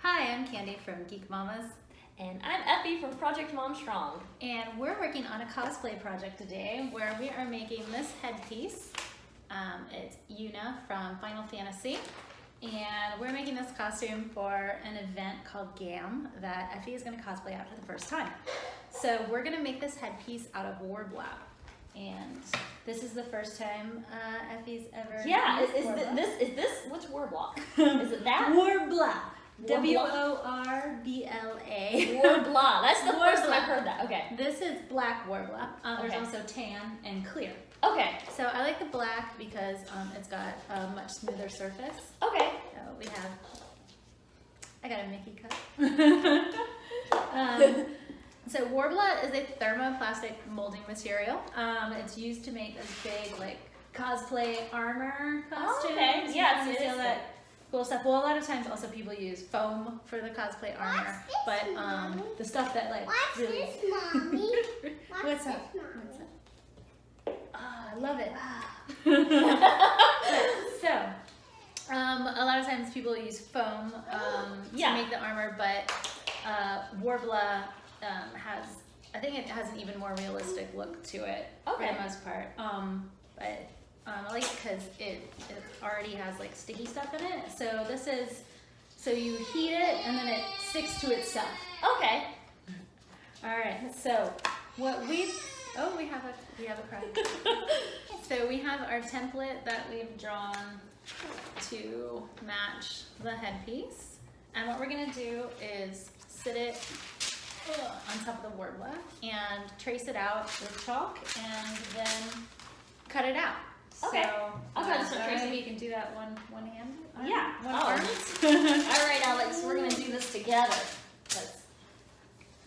Hi, I'm Candy from Geek Mamas. And I'm Effie from Project Mom Strong. And we're working on a cosplay project today where we are making this headpiece. It's Yuna from Final Fantasy. And we're making this costume for an event called GAAM that Effie is going to cosplay out for the first time. So we're going to make this headpiece out of Worbla. And this is the first time Effie's ever used Worbla. Is this what's Worbla? Is it that? Worbla. W-O-R-B-L-A. Worbla. That's the first time I've heard that. Okay. This is black Worbla. There's Okay. also tan and clear. Okay. So I like the black because it's got a much smoother surface. Okay. So we have, I got a Mickey cut. So Worbla is a thermoplastic molding material. It's used to make this big like cosplay armor costumes. Okay. Yeah, You know, that cool stuff. Well, a lot of times also people use foam for the cosplay armor, but the stuff that like What's really. this, Mommy? What's up? Mommy? What's up? Oh, I love it. So, a lot of times people use foam to make the armor, but Worbla has, I think it has an even more realistic look to it for the most part. But I like it because it already has like sticky stuff in it. So this is, so you heat it and then it sticks to itself. Okay. All right. So what we have a cry. So we have our template that we've drawn to match the headpiece, and what we're gonna do is sit it on top of the Worbla and trace it out with chalk and then cut it out. Okay. So I'll try to start tracing. maybe you can do that one hand. Yeah. One Oh. arm. All right, Alex. We're gonna do this together.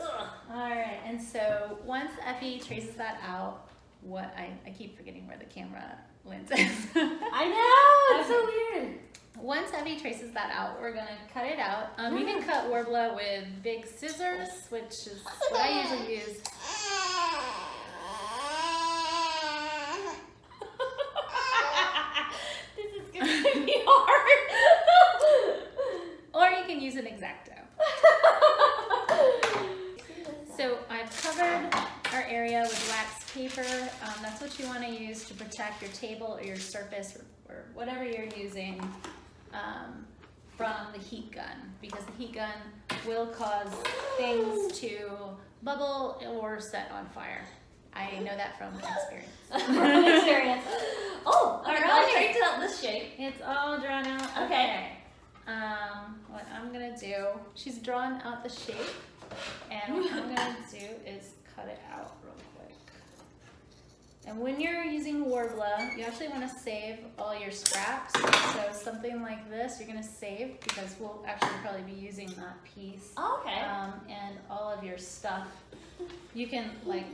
All right, and so once Effie traces that out, I keep forgetting where the camera lens is. I know. It's so weird. Once Effie traces that out, we're gonna cut it out. You can cut Worbla with big scissors, which is what I usually use. This is gonna be hard. Or you can use an X-Acto. So I've covered our area with wax paper. That's what you want to use to protect your table or your surface or whatever you're using from the heat gun, because the heat gun will cause things to bubble or set on fire. I know that from experience. Experience. Oh, all right. All I right. traced out this shape. It's all drawn out. Okay. What I'm gonna do, she's drawn out the shape, and what I'm gonna do is cut it out real quick. And when you're using Worbla, you actually want to save all your scraps. So something like this, you're gonna save because we'll actually probably be using that piece. Oh, okay. And all of your stuff, you can like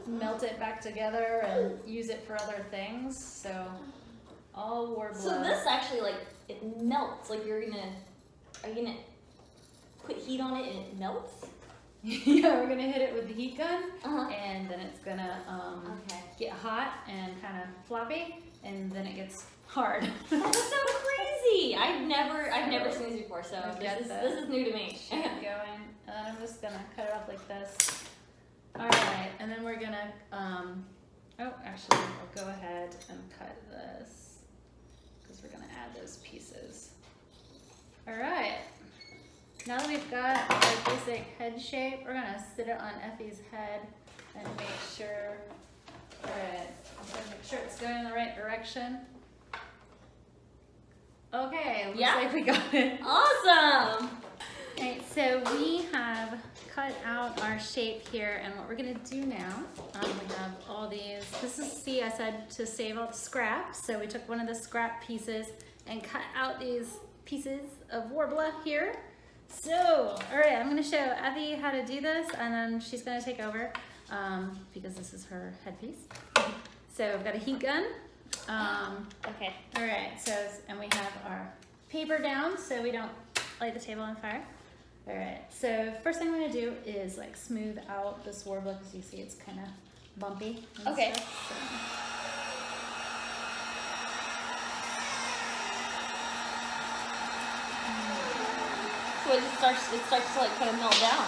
melt it back together and use it for other things. So all Worbla. So this actually like it melts. Like are you gonna put heat on it and it melts? Yeah, we're gonna hit it with the heat gun, Uh-huh. and then it's gonna get hot and kind of floppy, and then it gets hard. That's so crazy. I've never seen this before, so Get this is new to me. Keep going, and then I'm just gonna cut it off like this. All right, and then we're gonna actually I'll go ahead and cut this because we're gonna add those pieces. All right. Now that we've got our basic head shape, we're gonna sit it on Effie's head and make sure, make sure it's going in the right direction. Okay, looks like we got it. Awesome. Alright, so we have cut out our shape here, and what we're gonna do now, we have all these, see, I said to save all the scraps, so we took one of the scrap pieces and cut out these pieces of Worbla here. So, alright, I'm gonna show Effie how to do this, and then she's gonna take over, because this is her headpiece. So we've got a heat gun. Okay. Alright, so, and we have our paper down so we don't light the table on fire. Alright, so first thing I'm gonna do is like smooth out this Worbla because you see it's kind of bumpy. Okay. Stuff, so. so it starts to like kind of melt down.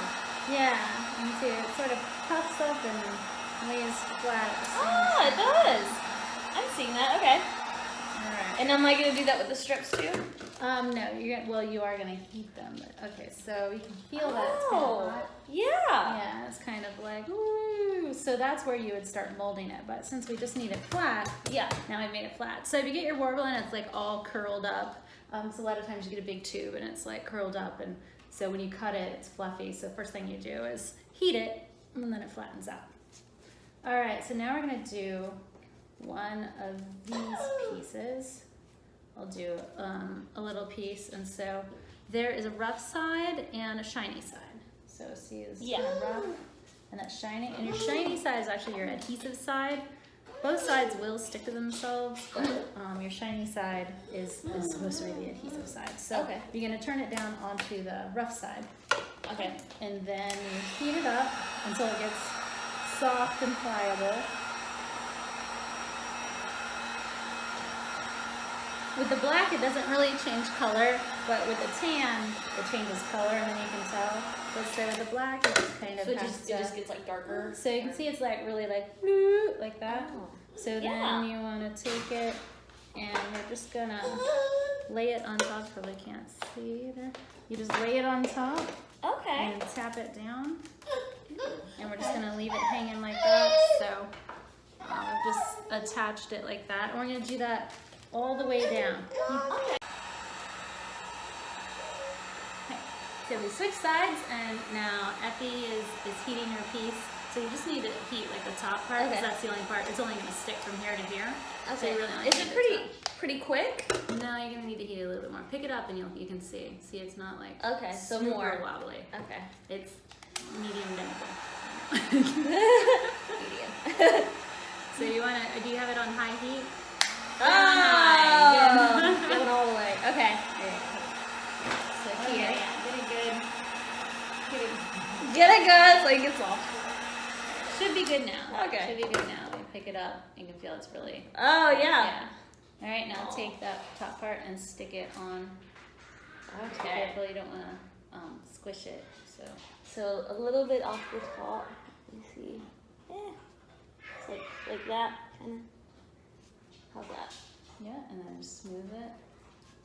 Yeah, you can see it sort of puffs up and lays flat at the same Ah, time. it does. I'm seeing that. Okay. Alright. And am I gonna do that with the strips too? No, you are gonna heat them. But, okay, so you can feel that it's kind of Oh, hot. yeah. Yeah, it's kind of like, ooh. So that's where you would start molding it. But since we just need it flat, Yeah. now we made it flat. So if you get your Worbla and it's like all curled up, so a lot of times you get a big tube and it's like curled up, and so when you cut it, it's fluffy. So first thing you do is heat it, and then it flattens out. All right, so now we're gonna do one of these pieces. I'll do a little piece, and so there is a rough side and a shiny side. So see, this is kind of rough, and that's shiny. And your shiny side is actually your adhesive side. Both sides will stick to themselves, but your shiny side is supposed to be the adhesive side. So you're gonna turn it down onto the rough side. Okay. And then you heat it up until it gets soft and pliable. With the black, it doesn't really change color, but with the tan, it changes color, and then you can tell. But so with the black, it just kind of So it just gets like darker. So you can see it's like really like that. Oh. So then you want to take it, and we're just gonna lay it on top. Probably can't see either. You just lay it on top. Okay. And tap it down, and we're just gonna leave it hanging like that. So we've just attached it like that. And we're gonna do that all the way down. Okay. So we switch sides, and now Effie is heating her piece. So you just need to heat like the top part, because that's the only part. It's only gonna stick from here to here. Okay. So you really only Is need it the pretty quick? top. No, you're gonna need to heat it a little bit more. Pick it up, and you can see. See, it's not like So super more wobbly. Okay. It's medium dimple. Medium. So you wanna? Do you have it on high heat? Oh, going all the way. Okay. So Okay, here. yeah, get it good. Get it good so it gets off. Should be good now. Okay. Should be good now. You pick it up, you can feel it's really. Oh, Yeah. All right, now take that top part and stick it on. Okay. Careful, you don't want to squish it. So a little bit off the top. You see. Yeah. It's like that. Kind of. How's that? Yeah, and then just smooth it,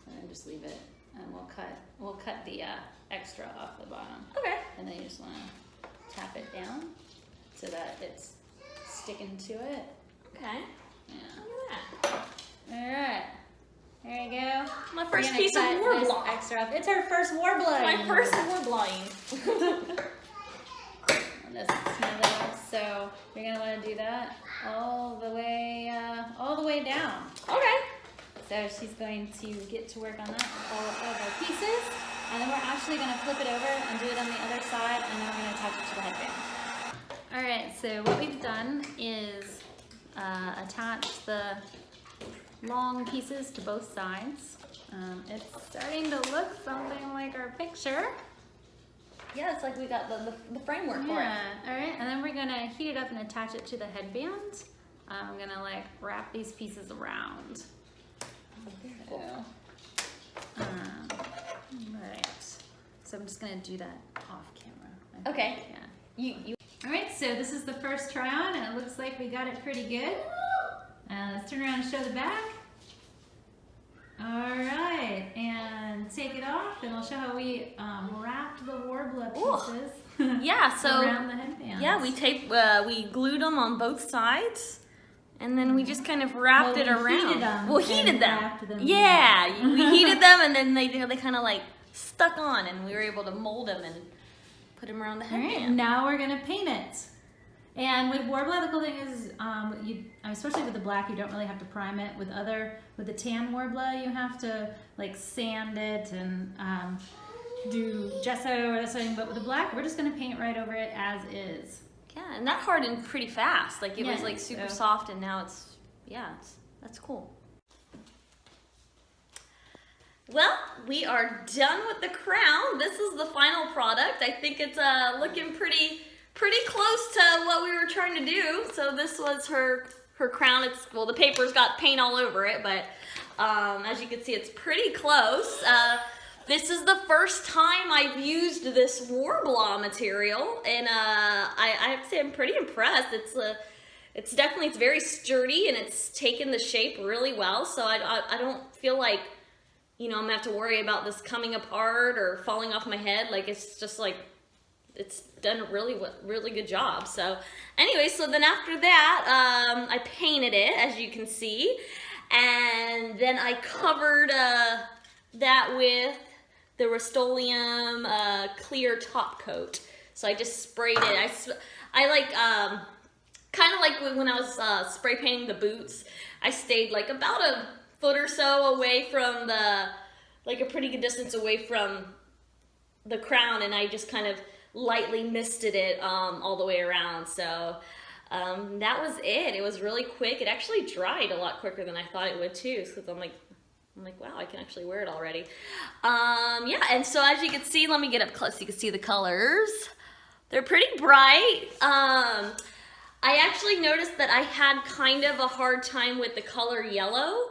and then just leave it, and we'll cut the extra off the bottom. Okay. And then you just want to tap it down so that it's sticking to it. Okay. Yeah. Look at that. All right. There you go. My first You're gonna piece of cut this Worbla. extra off. It's her first Worbla. My first Worbla. And this is smooth it off. So you're gonna want to do that all the way down. Okay. So she's going to get to work on that with all of our pieces, and then we're actually gonna flip it over and do it on the other side, and then we're gonna attach it to the headband. All right. So what we've done is attach the long pieces to both sides. It's starting to look something like our picture. Yeah, it's like we got the framework for it. Yeah, all right, and then we're gonna heat it up and attach it to the headband. I'm gonna like wrap these pieces around. So, right, so I'm just gonna do that off camera. Okay. Yeah. You. All right, so this is the first try on, and it looks like we got it pretty good. Let's turn around and show the back. All right, and take it off, and I'll show how we wrapped the Worbla pieces. Yeah. So. around the headband. Yeah, we glued them on both sides, and then we just kind of wrapped it around. Heated them. Well, heated them. Wrapped them. Yeah, we heated them, and then they kind of like stuck on, and we were able to mold them and put them around the All right, headband. now we're gonna paint it. And with Worbla, the cool thing is, especially with the black, you don't really have to prime it. With the tan Worbla, you have to like sand it and do gesso or something. But with the black, we're just gonna paint right over it as is. Yeah, and that hardened pretty fast. Like it was Yeah, like super so- soft, and now that's cool. Well, we are done with the crown. This is the final product. I think it's looking pretty close to what we were trying to do. So this was her crown. The paper's got paint all over it, but as you can see, it's pretty close. This is the first time I've used this Worbla material, and I have to say I'm pretty impressed. It's definitely, it's very sturdy, and it's taken the shape really well, so I don't feel like, you know, I'm gonna have to worry about this coming apart or falling off my head. Like, it's just like, it's done a really good job. So anyway, so then after that, I painted it, as you can see, and then I covered that with the Rust-Oleum clear top coat. So I just sprayed it. I like, kind of like when I was spray painting the boots, I stayed like about a foot or so away from like a pretty good distance away from the crown, and I just kind of lightly misted it all the way around. So that was it. It was really quick. It actually dried a lot quicker than I thought it would too, because I'm like, wow, I can actually wear it already. Yeah, and so as you can see, let me get up close so you can see the colors. They're pretty bright. I actually noticed that I had kind of a hard time with the color yellow.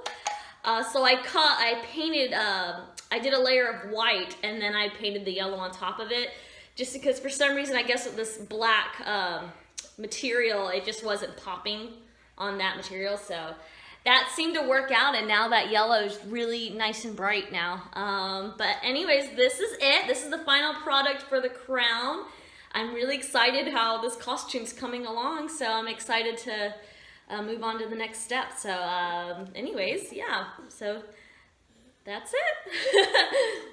So I painted, I did a layer of white, and then I painted the yellow on top of it, just because for some reason, I guess with this black material, it just wasn't popping on that material. So that seemed to work out, and now that yellow is really nice and bright now. But anyways, this is it. This is the final product for the crown. I'm really excited how this costume's coming along, so I'm excited to move on to the next step. So anyways, yeah, so that's it.